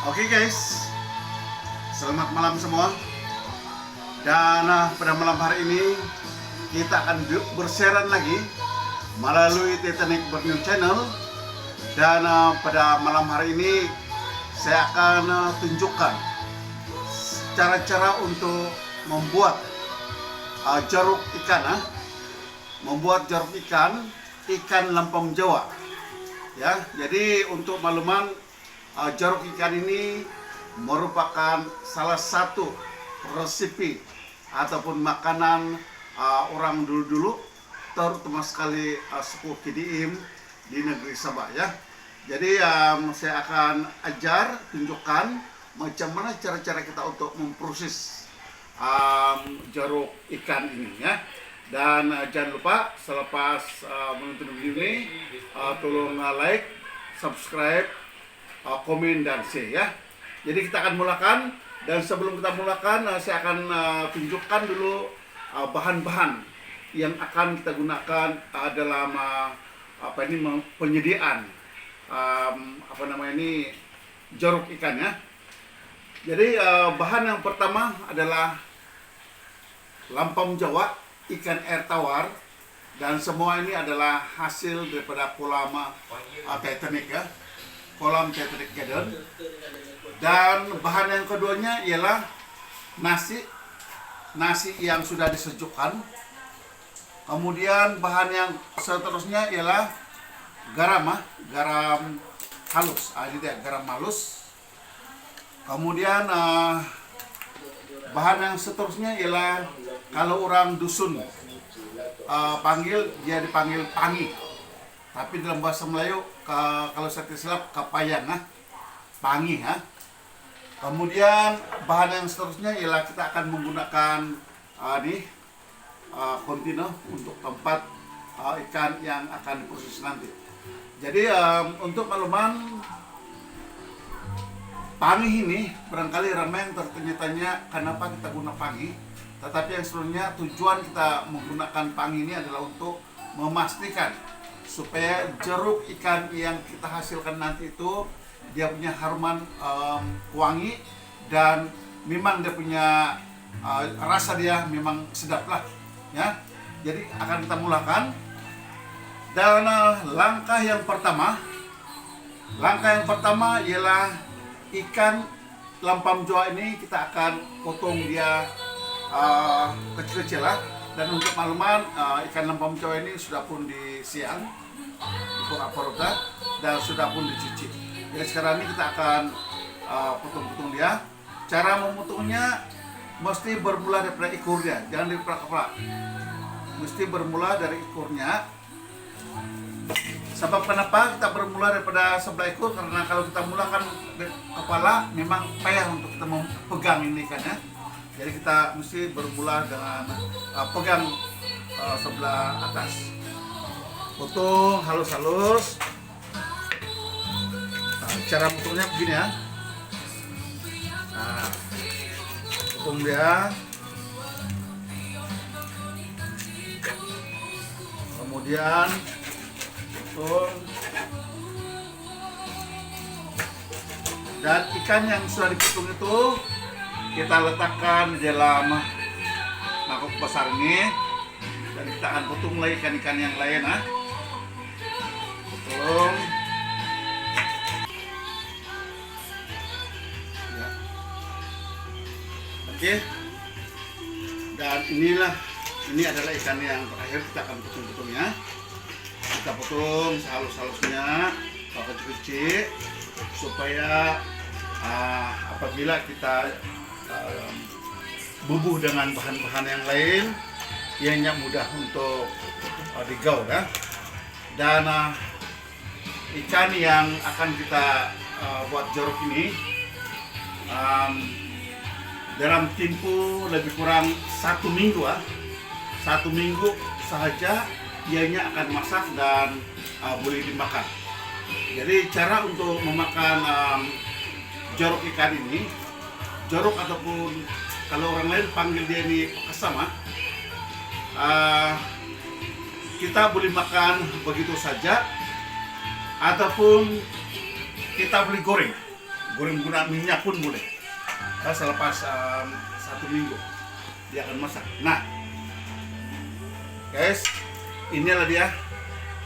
Oke guys, selamat malam semua. Dan pada malam hari ini kita akan bersiaran lagi melalui Titanic Borneo Channel. Dan pada malam hari ini saya akan tunjukkan cara-cara untuk membuat jaruk ikan, membuat jaruk ikan lampam Jawa. Ya, jadi untuk makluman, jaruk ikan ini merupakan salah satu resepi ataupun makanan orang dulu-dulu, terutama sekali suku Kidiim di negeri Sabah ya. Jadi saya akan tunjukkan macam mana cara-cara kita untuk memproses jaruk ikan ini ya. Dan jangan lupa selepas menonton video ini tolong like, subscribe, komen dan share ya. Jadi kita akan mulakan, dan sebelum kita mulakan saya akan tunjukkan dulu bahan-bahan yang akan kita gunakan dalam penyediaan jaruk ikan ya. Jadi bahan yang pertama adalah lampam Jawa, ikan air tawar, dan semua ini adalah hasil daripada kolam Titanic ya, kolam Titanic Garden. Dan bahan yang keduanya ialah nasi yang sudah disejukkan. Kemudian bahan yang seterusnya ialah garam halus, ini dia garam halus. Kemudian bahan yang seterusnya ialah, kalau orang dusun dia dipanggil pangi, tapi dalam bahasa Melayu kalau saya tidak salah kapayang pangi ha. Kemudian bahan yang seterusnya ialah kita akan menggunakan kontiner untuk tempat ikan yang akan diproses nanti. Jadi untuk makluman, pangi ini barangkali ramai yang tertanya-tanya kenapa kita guna pangi. Tetapi yang sebenarnya tujuan kita menggunakan pangi ini adalah untuk memastikan supaya jeruk ikan yang kita hasilkan nanti itu dia punya haruman wangi, dan memang dia punya rasa dia memang sedap lah ya. Jadi akan kita mulakan. Dan langkah yang pertama ialah ikan lampam Jawa ini kita akan potong dia kecil-kecil lah. Dan untuk makluman, ikan lampam Jawa ini sudah pun disiang, dipotong dan sudah pun dicuci. Jadi sekarang ini kita akan potong-potong dia. Cara memotongnya mesti bermula daripada ekornya, jangan dari kepala. Mesti bermula dari ekornya. Sebab kenapa kita bermula daripada sebelah ekor? Karena kalau kita mulakan kepala memang payah untuk kita memegang ini ikannya. Jadi kita mesti bermula dengan pegang sebelah atas. Potong halus-halus. Cara potongnya begini ya. Potong dia. Kemudian potong. Dan ikan yang sudah dipotong itu kita letakkan di dalam mangkok besar ini, dan kita akan potong lagi ikan-ikan yang lain potong ya. Oke. Dan ini adalah ikan yang terakhir, kita akan potong-potongnya. Kita potong sehalus-halusnya, kecil-kecil, supaya apabila kita bubuh dengan bahan-bahan yang lain, ianya mudah untuk digaul ya. Dan ikan yang akan kita buat jeruk ini dalam tempo lebih kurang 1 minggu 1 minggu saja ianya akan masak dan boleh dimakan. Jadi cara untuk memakan jeruk ikan ini, jeruk ataupun kalau orang lain panggil dia ini kesama, kita boleh makan begitu saja ataupun kita boleh goreng. goreng guna minyak pun boleh. Selepas 1 minggu dia akan masak. Nah guys, inilah dia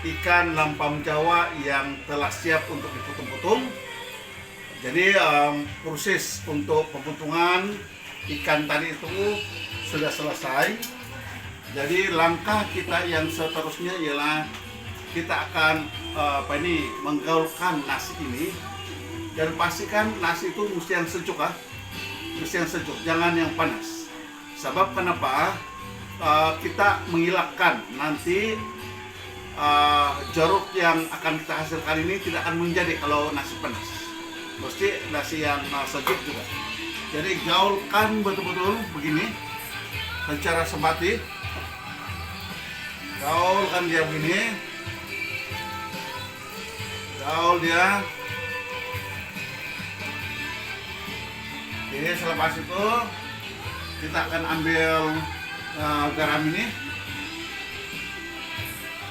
ikan lampam Jawa yang telah siap untuk dipotong-potong. Jadi proses untuk pemotongan ikan tadi itu sudah selesai. Jadi langkah kita yang seterusnya ialah kita akan menggaulkan nasi ini, dan pastikan nasi itu mesti yang sejuk, mesti yang sejuk, jangan yang panas. Sebab kenapa? Kita menghilangkan nanti jeruk yang akan kita hasilkan ini tidak akan menjadi kalau nasi panas. Mesti nasi yang sejuk juga. Jadi gaulkan betul-betul begini secara sempati. Gaulkan dia begini. Gaul dia. Jadi selepas itu kita akan ambil garam ini.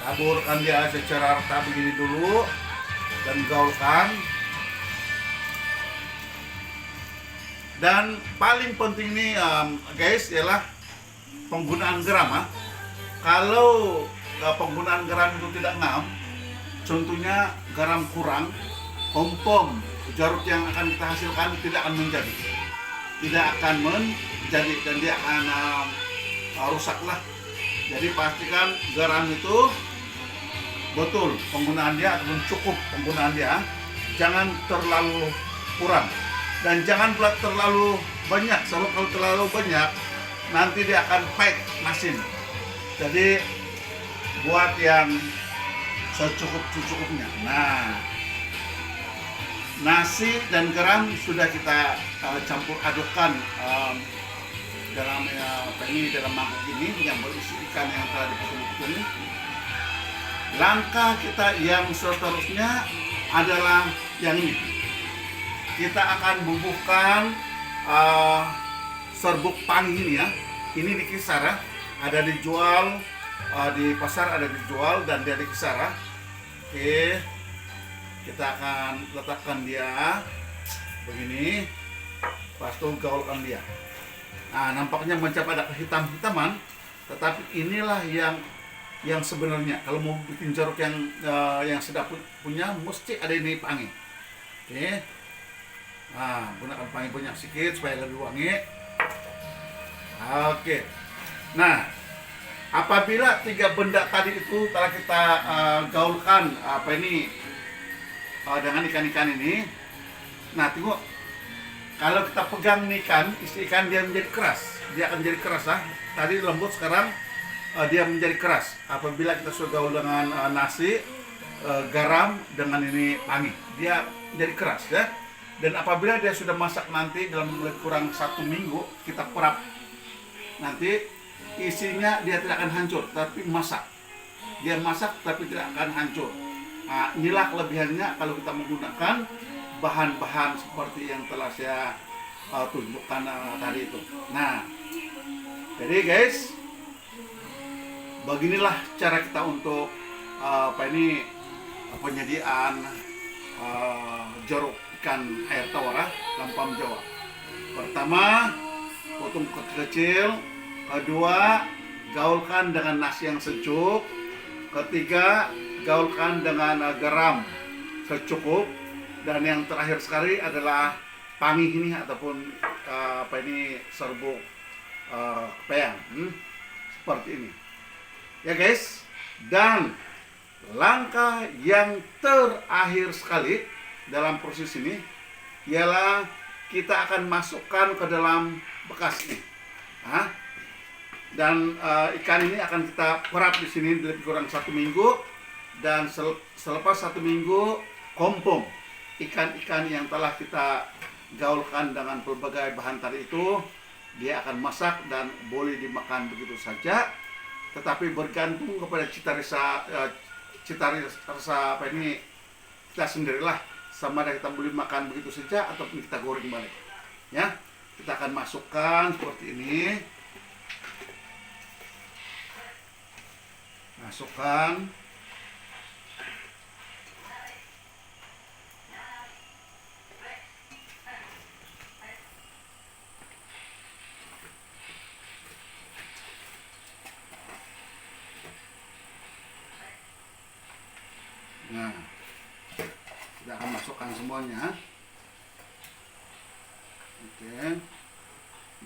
Taburkan dia secara rata begini dulu dan gaulkan. Dan paling penting nih guys ialah penggunaan garam. Kalau penggunaan garam itu tidak ngam, contohnya garam kurang, kompom jeruk yang akan kita hasilkan tidak akan menjadi, dan dia akan rusak lah. Jadi pastikan garam itu betul penggunaan dia ataupun cukup penggunaan dia, jangan terlalu kurang. Dan jangan pula terlalu banyak, sebab kalau terlalu banyak nanti dia akan pahit nasi. Jadi buat yang secukupnya. Nah, nasi dan garam sudah kita campur adukkan dalam dalam mangkuk ini yang berisi ikan yang telah dipotong-potong ini. Langkah kita yang seterusnya adalah yang ini. Kita akan bubuhkan serbuk pangi ini ya. Ini di Kisara, ada dijual di pasar, ada dijual dan dia di Kisara. Oke, kita akan letakkan dia begini, pas itu gaulkan dia. Nah, nampaknya mencapai ada kehitam-hitaman, tetapi inilah yang sebenarnya. Kalau mau bikin jeruk yang sedap punya, mesti ada ini pangi. Oke. Nah, gunakan pangi banyak sedikit supaya lebih wangi. Oke. Nah, apabila 3 benda tadi itu telah kita gaulkan dengan ikan-ikan ini. Nah, tengok, kalau kita pegang ikan, isi ikan dia menjadi keras. Dia akan jadi keras Tadi lembut, sekarang dia menjadi keras. Apabila kita sudah gaul dengan nasi, garam dengan ini pangi, dia menjadi keras ya. Dan apabila dia sudah masak nanti dalam lebih kurang 1 minggu, kita perap. Nanti isinya dia tidak akan hancur, tapi masak. Dia masak tapi tidak akan hancur. Nah, inilah kelebihannya kalau kita menggunakan bahan-bahan seperti yang telah saya tunjukkan tadi itu. Nah, jadi guys, beginilah cara kita untuk penyediaan jeruk ikan air tawar lampam Jawa. Pertama, potong kecil. Kedua, gaulkan dengan nasi yang sejuk. Ketiga, gaulkan dengan garam secukup. Dan yang terakhir sekali adalah pangi ini ataupun serbuk peyang seperti ini ya guys. Dan langkah yang terakhir sekali dalam proses ini ialah kita akan masukkan ke dalam bekas ini. Dan ikan ini akan kita perap di sini lebih kurang 1 minggu, dan selepas 1 minggu kompom ikan-ikan yang telah kita gaulkan dengan berbagai bahan tadi itu, dia akan masak dan boleh dimakan begitu saja. Tetapi bergantung kepada cita rasa kita sendirilah, sama ada kita boleh makan begitu saja ataupun kita goreng balik ya. Kita akan masukkan seperti ini, masukkan. Kita akan masukkan semuanya. Oke.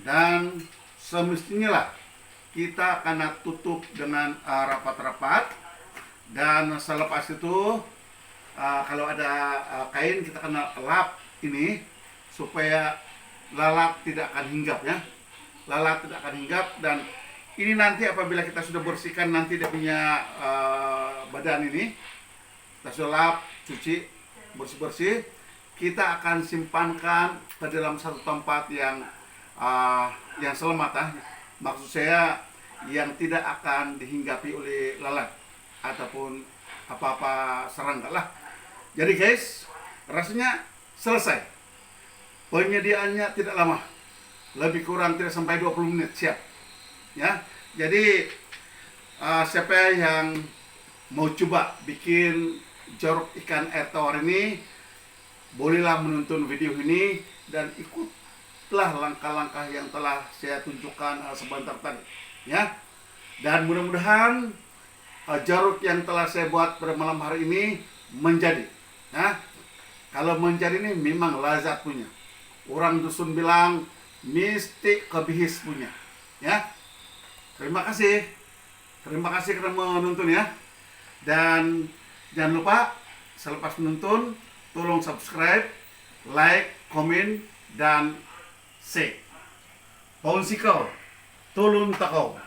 Dan semestinya lah kita akan tutup dengan rapat-rapat. Dan selepas itu kalau ada kain kita akan lap ini supaya lalat tidak akan hinggap ya. Lalat tidak akan hinggap. Dan ini nanti apabila kita sudah bersihkan nanti dia punya badan ini, kita sudah lap, cuci bersih-bersih, kita akan simpankan ke dalam satu tempat yang selamat ya. Maksud saya yang tidak akan dihinggapi oleh lalat ataupun apa-apa serangga lah. Jadi guys, rasanya selesai. Penyediaannya tidak lama, lebih kurang tidak sampai 20 menit siap ya. Jadi siapa yang mau coba bikin jeruk ikan air tawar ini, bolehlah menonton video ini dan ikutlah langkah-langkah yang telah saya tunjukkan sebentar tadi ya. Dan mudah-mudahan jeruk yang telah saya buat pada malam hari ini menjadi ya. Kalau menjadi ini memang lazat punya. Orang dusun bilang mesti kebihis punya ya. Terima kasih karena menonton ya. Dan jangan lupa selepas menonton tolong subscribe, like, komen, dan share. Pohon sikau, tulun takau.